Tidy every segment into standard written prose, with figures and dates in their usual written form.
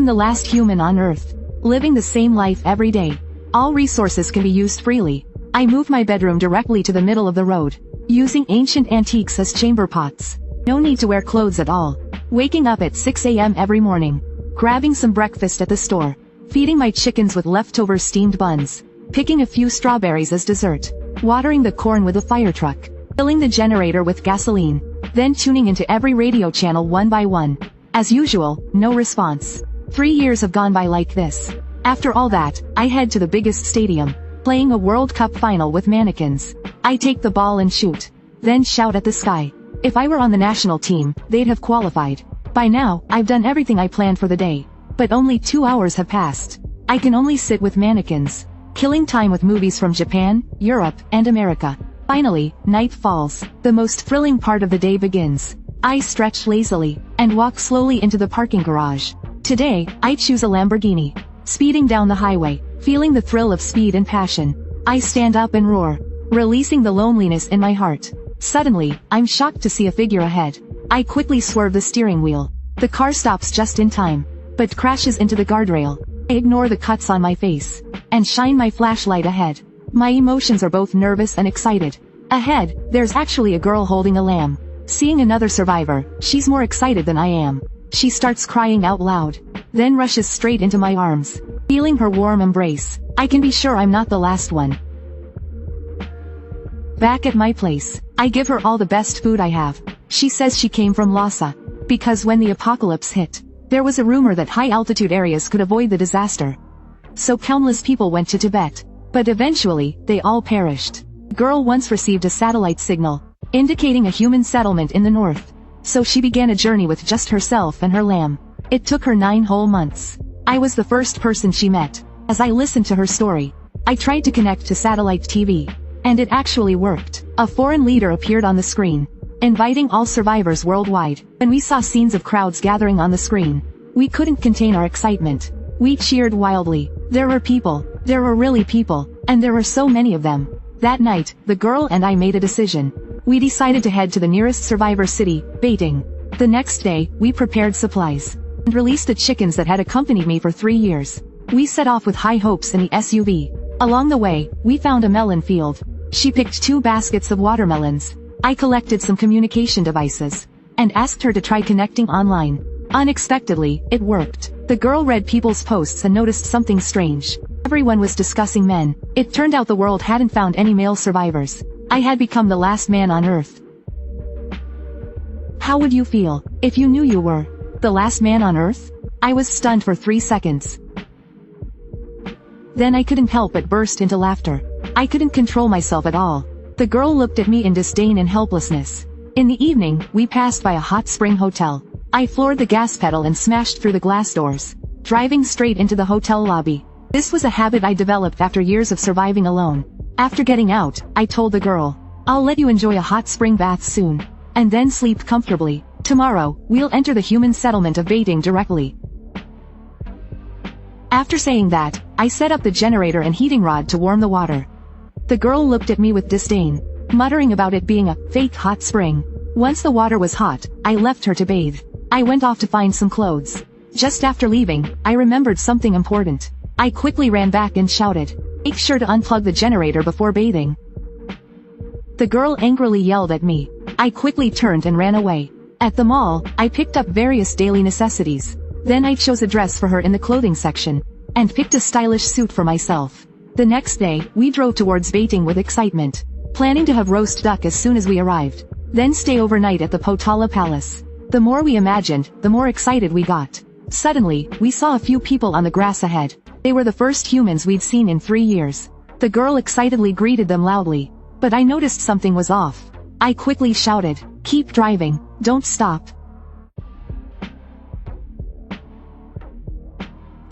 am the last human on Earth, living the same life every day. All resources can be used freely. I move my bedroom directly to the middle of the road, using ancient antiques as chamber pots. No need to wear clothes at all. Waking up at 6 a.m. every morning, grabbing some breakfast at the store, feeding my chickens with leftover steamed buns, picking a few strawberries as dessert, watering the corn with a fire truck, filling the generator with gasoline, then tuning into every radio channel one by one. As usual, no response. 3 years have gone by like this. After all that, I head to the biggest stadium, playing a World Cup final with mannequins. I take the ball and shoot, then shout at the sky. If I were on the national team, they'd have qualified. By now, I've done everything I planned for the day. But only 2 hours have passed. I can only sit with mannequins, killing time with movies from Japan, Europe, and America. Finally, night falls. The most thrilling part of the day begins. I stretch lazily, and walk slowly into the parking garage. Today, I choose a Lamborghini. Speeding down the highway, feeling the thrill of speed and passion, I stand up and roar, releasing the loneliness in my heart. Suddenly, I'm shocked to see a figure ahead. I quickly swerve the steering wheel. The car stops just in time, but crashes into the guardrail. I ignore the cuts on my face, and shine my flashlight ahead. My emotions are both nervous and excited. Ahead, there's actually a girl holding a lamb. Seeing another survivor, she's more excited than I am. She starts crying out loud, then rushes straight into my arms. Feeling her warm embrace, I can be sure I'm not the last one. Back at my place, I give her all the best food I have. She says she came from Lhasa, because when the apocalypse hit, there was a rumor that high-altitude areas could avoid the disaster. So countless people went to Tibet, but eventually, they all perished. The girl once received a satellite signal, indicating a human settlement in the north. So she began a journey with just herself and her lamb. It took her 9 whole months. I was the first person she met. As I listened to her story, I tried to connect to satellite TV. And it actually worked. A foreign leader appeared on the screen, inviting all survivors worldwide. When we saw scenes of crowds gathering on the screen, we couldn't contain our excitement. We cheered wildly. There were people. There were really people. And there were so many of them. That night, the girl and I made a decision. We decided to head to the nearest survivor city, Beijing. The next day, we prepared supplies, and released the chickens that had accompanied me for 3 years. We set off with high hopes in the SUV. Along the way, we found a melon field. She picked 2 baskets of watermelons. I collected some communication devices, and asked her to try connecting online. Unexpectedly, it worked. The girl read people's posts and noticed something strange. Everyone was discussing men. It turned out the world hadn't found any male survivors. I had become the last man on Earth. How would you feel if you knew you were the last man on Earth? I was stunned for 3 seconds. Then I couldn't help but burst into laughter. I couldn't control myself at all. The girl looked at me in disdain and helplessness. In the evening, we passed by a hot spring hotel. I floored the gas pedal and smashed through the glass doors, driving straight into the hotel lobby. This was a habit I developed after years of surviving alone. After getting out, I told the girl, "I'll let you enjoy a hot spring bath soon, and then sleep comfortably. Tomorrow, we'll enter the human settlement of Beijing directly." After saying that, I set up the generator and heating rod to warm the water. The girl looked at me with disdain, muttering about it being a fake hot spring. Once the water was hot, I left her to bathe. I went off to find some clothes. Just after leaving, I remembered something important. I quickly ran back and shouted, "Make sure to unplug the generator before bathing." The girl angrily yelled at me. I quickly turned and ran away. At the mall, I picked up various daily necessities. Then I chose a dress for her in the clothing section, and picked a stylish suit for myself. The next day, we drove towards Beijing with excitement, planning to have roast duck as soon as we arrived, then stay overnight at the Potala Palace. The more we imagined, the more excited we got. Suddenly, we saw a few people on the grass ahead. They were the first humans we'd seen in 3 years. The girl excitedly greeted them loudly, but I noticed something was off. I quickly shouted, "Keep driving, don't stop."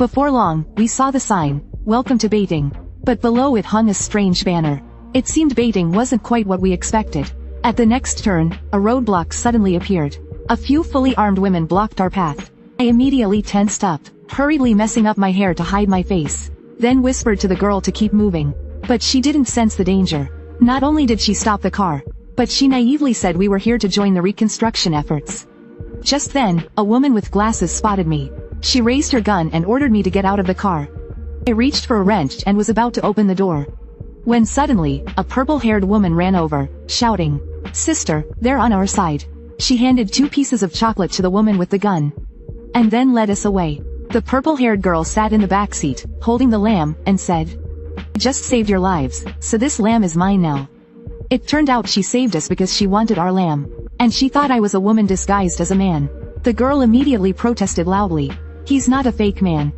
Before long, we saw the sign, "Welcome to Beijing," but below it hung a strange banner. It seemed Beijing wasn't quite what we expected. At the next turn, a roadblock suddenly appeared. A few fully armed women blocked our path. I immediately tensed up, hurriedly messing up my hair to hide my face, then whispered to the girl to keep moving. But she didn't sense the danger. Not only did she stop the car, but she naively said we were here to join the reconstruction efforts. Just then, a woman with glasses spotted me. She raised her gun and ordered me to get out of the car. I reached for a wrench and was about to open the door, when suddenly, a purple-haired woman ran over, shouting, "Sister, they're on our side." She handed 2 pieces of chocolate to the woman with the gun, and then led us away. The purple-haired girl sat in the back seat, holding the lamb, and said, "I just saved your lives, so this lamb is mine now." It turned out she saved us because she wanted our lamb, and she thought I was a woman disguised as a man. The girl immediately protested loudly, "He's not a fake man."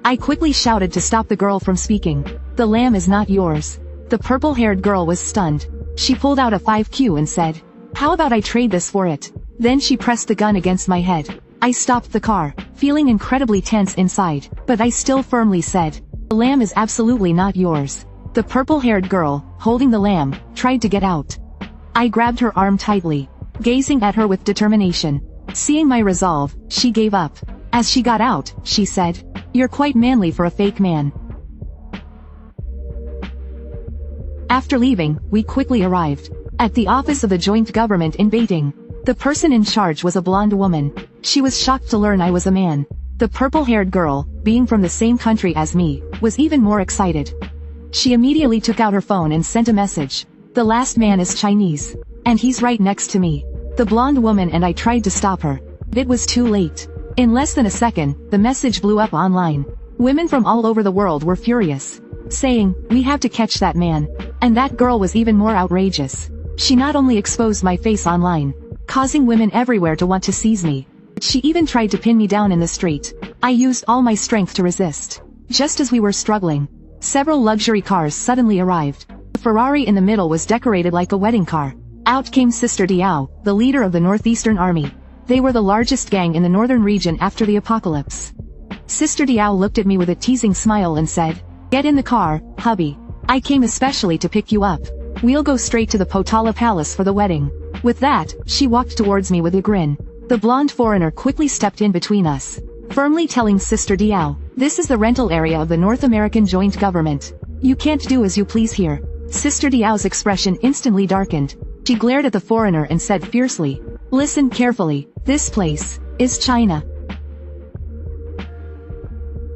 I quickly shouted to stop the girl from speaking. "The lamb is not yours." The purple-haired girl was stunned. She pulled out a 5Q and said, "How about I trade this for it?" Then she pressed the gun against my head. I stopped the car, feeling incredibly tense inside, but I still firmly said, "The lamb is absolutely not yours." The purple-haired girl, holding the lamb, tried to get out. I grabbed her arm tightly, gazing at her with determination. Seeing my resolve, she gave up. As she got out, she said, "You're quite manly for a fake man." After leaving, we quickly arrived at the office of the joint government in Beijing. The person in charge was a blonde woman. She was shocked to learn I was a man. The purple-haired girl, being from the same country as me, was even more excited. She immediately took out her phone and sent a message. "The last man is Chinese, and he's right next to me." The blonde woman and I tried to stop her. It was too late. In less than a second, the message blew up online. Women from all over the world were furious, saying, "We have to catch that man." And that girl was even more outrageous. She not only exposed my face online, causing women everywhere to want to seize me, but she even tried to pin me down in the street. I used all my strength to resist. Just as we were struggling, several luxury cars suddenly arrived. The Ferrari in the middle was decorated like a wedding car. Out came Sister Diao, the leader of the Northeastern Army. They were the largest gang in the northern region after the apocalypse. Sister Diao looked at me with a teasing smile and said, "Get in the car, hubby. I came especially to pick you up. We'll go straight to the Potala Palace for the wedding." With that, she walked towards me with a grin. The blonde foreigner quickly stepped in between us, firmly telling Sister Diao, "This is the rental area of the North American joint government. You can't do as you please here." Sister Diao's expression instantly darkened. She glared at the foreigner and said fiercely, "Listen carefully, this place is China."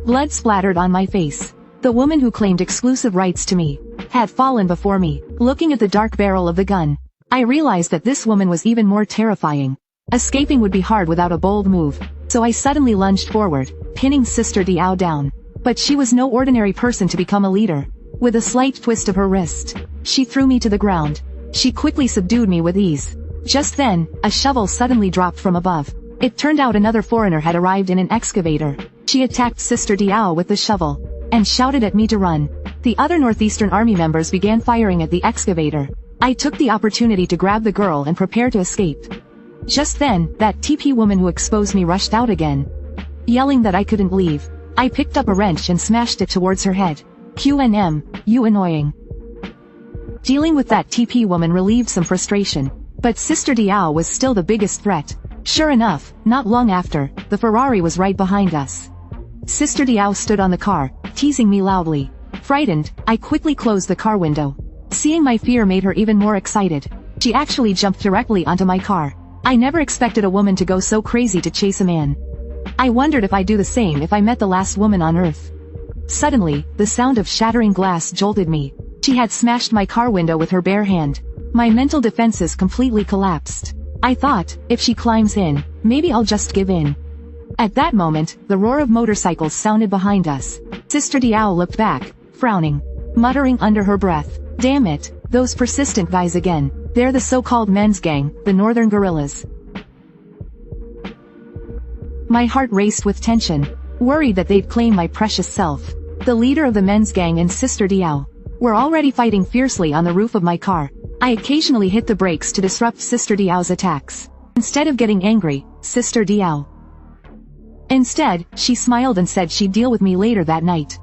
Blood splattered on my face. The woman who claimed exclusive rights to me had fallen before me. Looking at the dark barrel of the gun, I realized that this woman was even more terrifying. Escaping would be hard without a bold move, so I suddenly lunged forward, pinning Sister Diao down. But she was no ordinary person to become a leader. With a slight twist of her wrist, she threw me to the ground. She quickly subdued me with ease. Just then, a shovel suddenly dropped from above. It turned out another foreigner had arrived in an excavator. She attacked Sister Diao with the shovel, and shouted at me to run. The other Northeastern Army members began firing at the excavator. I took the opportunity to grab the girl and prepare to escape. Just then, that TP woman who exposed me rushed out again, yelling that I couldn't leave. I picked up a wrench and smashed it towards her head. "QNM, you annoying." Dealing with that TP woman relieved some frustration, but Sister Diao was still the biggest threat. Sure enough, not long after, the Ferrari was right behind us. Sister Diao stood on the car, teasing me loudly. Frightened, I quickly closed the car window. Seeing my fear made her even more excited. She actually jumped directly onto my car. I never expected a woman to go so crazy to chase a man. I wondered if I'd do the same if I met the last woman on Earth. Suddenly, the sound of shattering glass jolted me. She had smashed my car window with her bare hand. My mental defenses completely collapsed. I thought, if she climbs in, maybe I'll just give in. At that moment, the roar of motorcycles sounded behind us. Sister Diao looked back, frowning, muttering under her breath, "Damn it, those persistent guys again. They're the so-called men's gang, the Northern Guerrillas." My heart raced with tension, worried that they'd claim my precious self. The leader of the men's gang and Sister Diao were already fighting fiercely on the roof of my car. I occasionally hit the brakes to disrupt Sister Diao's attacks. Instead of getting angry, Sister Diao Instead, she smiled and said she'd deal with me later that night.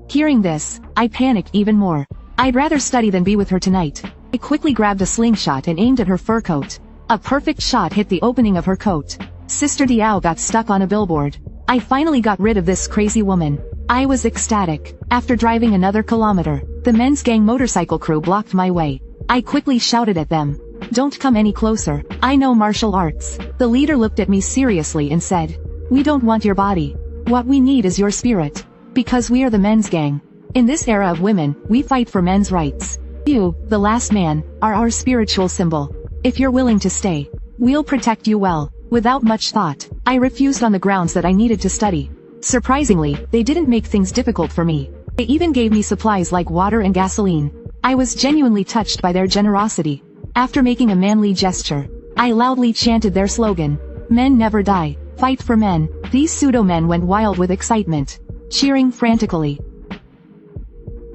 Hearing this, I panicked even more. I'd rather study than be with her tonight. I quickly grabbed a slingshot and aimed at her fur coat. A perfect shot hit the opening of her coat. Sister Diao got stuck on a billboard. I finally got rid of this crazy woman. I was ecstatic. After driving another kilometer, the men's gang motorcycle crew blocked my way. I quickly shouted at them, Don't come any closer. I know martial arts. The leader looked at me seriously and said, we don't want your body. What we need is your spirit. Because we are the men's gang. In this era of women, we fight for men's rights. You, the last man, are our spiritual symbol. If you're willing to stay, we'll protect you well. Without much thought, I refused on the grounds that I needed to study. Surprisingly, they didn't make things difficult for me. They even gave me supplies like water and gasoline. I was genuinely touched by their generosity. After making a manly gesture, I loudly chanted their slogan, "Men never die, fight for men." These pseudo-men went wild with excitement, cheering frantically.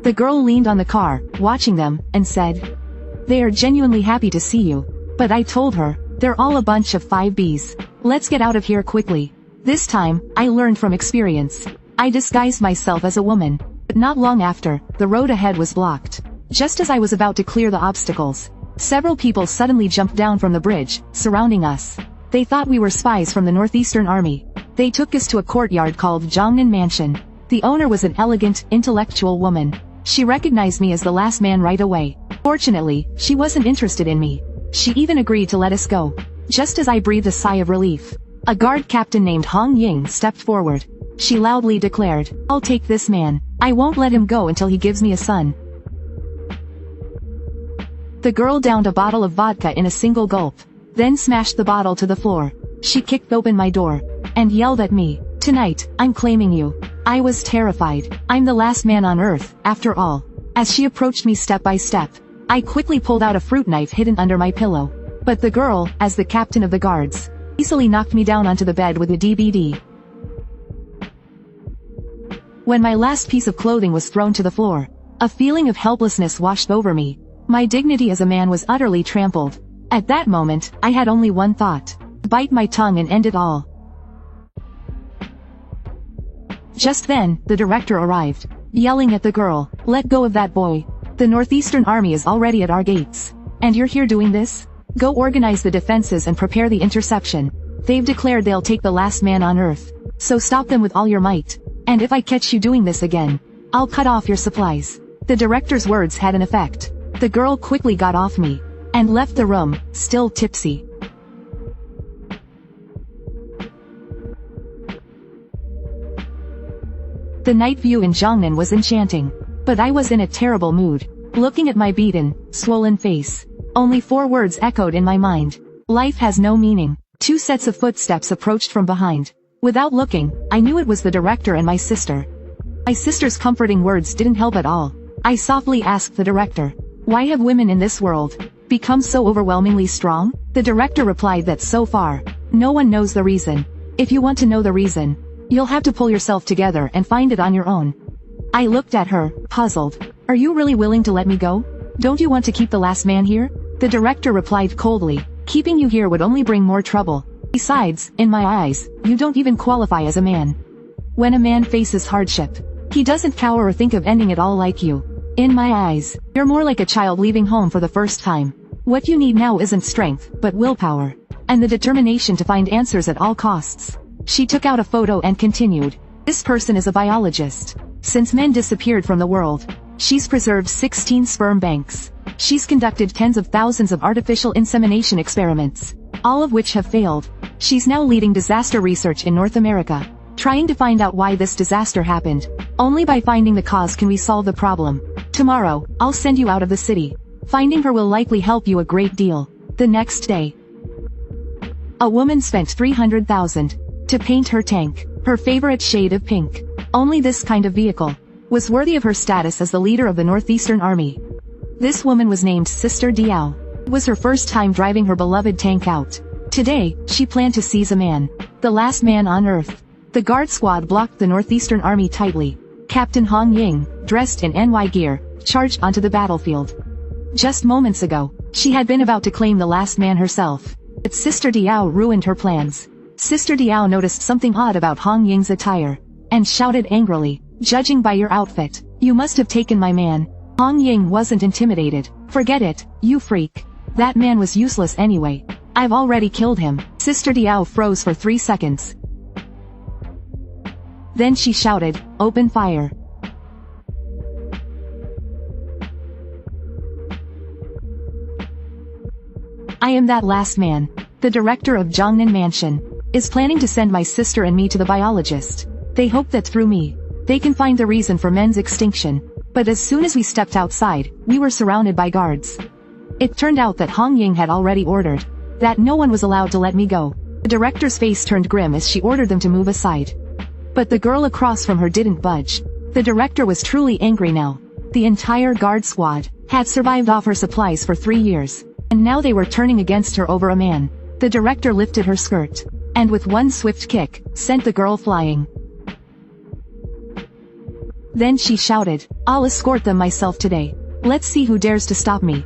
The girl leaned on the car, watching them, and said, they are genuinely happy to see you. But I told her, they're all a bunch of 5Bs. Let's get out of here quickly. This time, I learned from experience. I disguised myself as a woman. But not long after, the road ahead was blocked. Just as I was about to clear the obstacles, several people suddenly jumped down from the bridge, surrounding us. They thought we were spies from the Northeastern Army. They took us to a courtyard called Jongnan Mansion. The owner was an elegant, intellectual woman. She recognized me as the last man right away. Fortunately, she wasn't interested in me. She even agreed to let us go. Just as I breathed a sigh of relief, a guard captain named Hong Ying stepped forward. She loudly declared, I'll take this man. I won't let him go until he gives me a son. The girl downed a bottle of vodka in a single gulp, then smashed the bottle to the floor. She kicked open my door, and yelled at me, tonight, I'm claiming you. I was terrified. I'm the last man on earth, after all. As she approached me step by step, I quickly pulled out a fruit knife hidden under my pillow. But the girl, as the captain of the guards, easily knocked me down onto the bed with a DVD. When my last piece of clothing was thrown to the floor, a feeling of helplessness washed over me. My dignity as a man was utterly trampled. At that moment, I had only one thought: bite my tongue and end it all. Just then, the director arrived, yelling at the girl, let go of that boy. The Northeastern Army is already at our gates. And you're here doing this? Go organize the defenses and prepare the interception. They've declared they'll take the last man on Earth. So stop them with all your might. And if I catch you doing this again, I'll cut off your supplies. The director's words had an effect. The girl quickly got off me, and left the room, still tipsy. The night view in Jongnan was enchanting. But I was in a terrible mood. Looking at my beaten, swollen face, only 4 words echoed in my mind. Life has no meaning. 2 sets of footsteps approached from behind. Without looking, I knew it was the director and my sister. My sister's comforting words didn't help at all. I softly asked the director, why have women in this world become so overwhelmingly strong? The director replied that so far, no one knows the reason. If you want to know the reason, you'll have to pull yourself together and find it on your own. I looked at her, puzzled. Are you really willing to let me go? Don't you want to keep the last man here? The director replied coldly, keeping you here would only bring more trouble. Besides, in my eyes, you don't even qualify as a man. When a man faces hardship, he doesn't cower or think of ending it all like you. In my eyes, you're more like a child leaving home for the first time. What you need now isn't strength, but willpower. And the determination to find answers at all costs. She took out a photo and continued, this person is a biologist. Since men disappeared from the world, she's preserved 16 sperm banks. She's conducted tens of thousands of artificial insemination experiments, all of which have failed. She's now leading disaster research in North America, trying to find out why this disaster happened. Only by finding the cause can we solve the problem. Tomorrow, I'll send you out of the city. Finding her will likely help you a great deal. The next day, a woman spent $300,000 to paint her tank, her favorite shade of pink. Only this kind of vehicle was worthy of her status as the leader of the Northeastern Army. This woman was named Sister Diao. It was her first time driving her beloved tank out. Today, she planned to seize a man, the last man on Earth. The guard squad blocked the Northeastern Army tightly. Captain Hong Ying, dressed in NY gear, charged onto the battlefield. Just moments ago, she had been about to claim the last man herself. But Sister Diao ruined her plans. Sister Diao noticed something odd about Hong Ying's attire, and shouted angrily, judging by your outfit, you must have taken my man. Hong Ying wasn't intimidated. Forget it, you freak. That man was useless anyway. I've already killed him. Sister Diao froze for 3 seconds. Then she shouted, open fire. I am that last man. The director of Jiangnan Mansion is planning to send my sister and me to the biologist. They hope that through me, they can find the reason for men's extinction. But as soon as we stepped outside, we were surrounded by guards. It turned out that Hong Ying had already ordered that no one was allowed to let me go. The director's face turned grim as she ordered them to move aside. But the girl across from her didn't budge. The director was truly angry now. The entire guard squad had survived off her supplies for 3 years, and now they were turning against her over a man. The director lifted her skirt, and with one swift kick, sent the girl flying. Then she shouted, "I'll escort them myself today. Let's see who dares to stop me."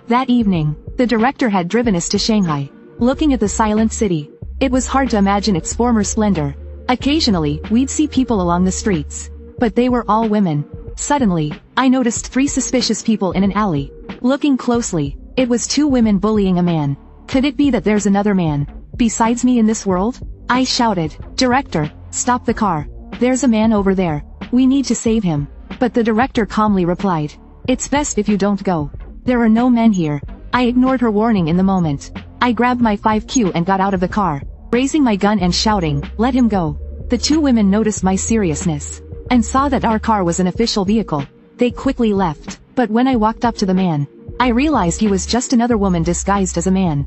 That evening, the director had driven us to Shanghai. Looking at the silent city, it was hard to imagine its former splendor. Occasionally, we'd see people along the streets, but they were all women. Suddenly, I noticed 3 suspicious people in an alley. Looking closely, it was 2 women bullying a man. Could it be that there's another man besides me in this world? I shouted, "Director, stop the car. There's a man over there. We need to save him." But the director calmly replied, "It's best if you don't go. There are no men here." I ignored her warning in the moment. I grabbed my 5Q and got out of the car, raising my gun and shouting, "Let him go." The 2 women noticed my seriousness and saw that our car was an official vehicle. They quickly left, but when I walked up to the man, I realized he was just another woman disguised as a man.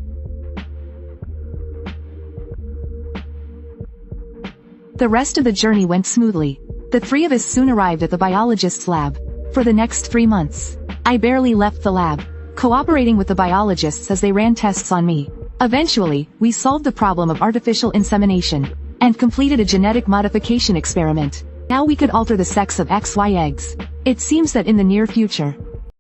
The rest of the journey went smoothly. The 3 of us soon arrived at the biologist's lab. For the next 3 months, I barely left the lab, cooperating with the biologists as they ran tests on me. Eventually, we solved the problem of artificial insemination, and completed a genetic modification experiment. Now we could alter the sex of XY eggs. It seems that in the near future,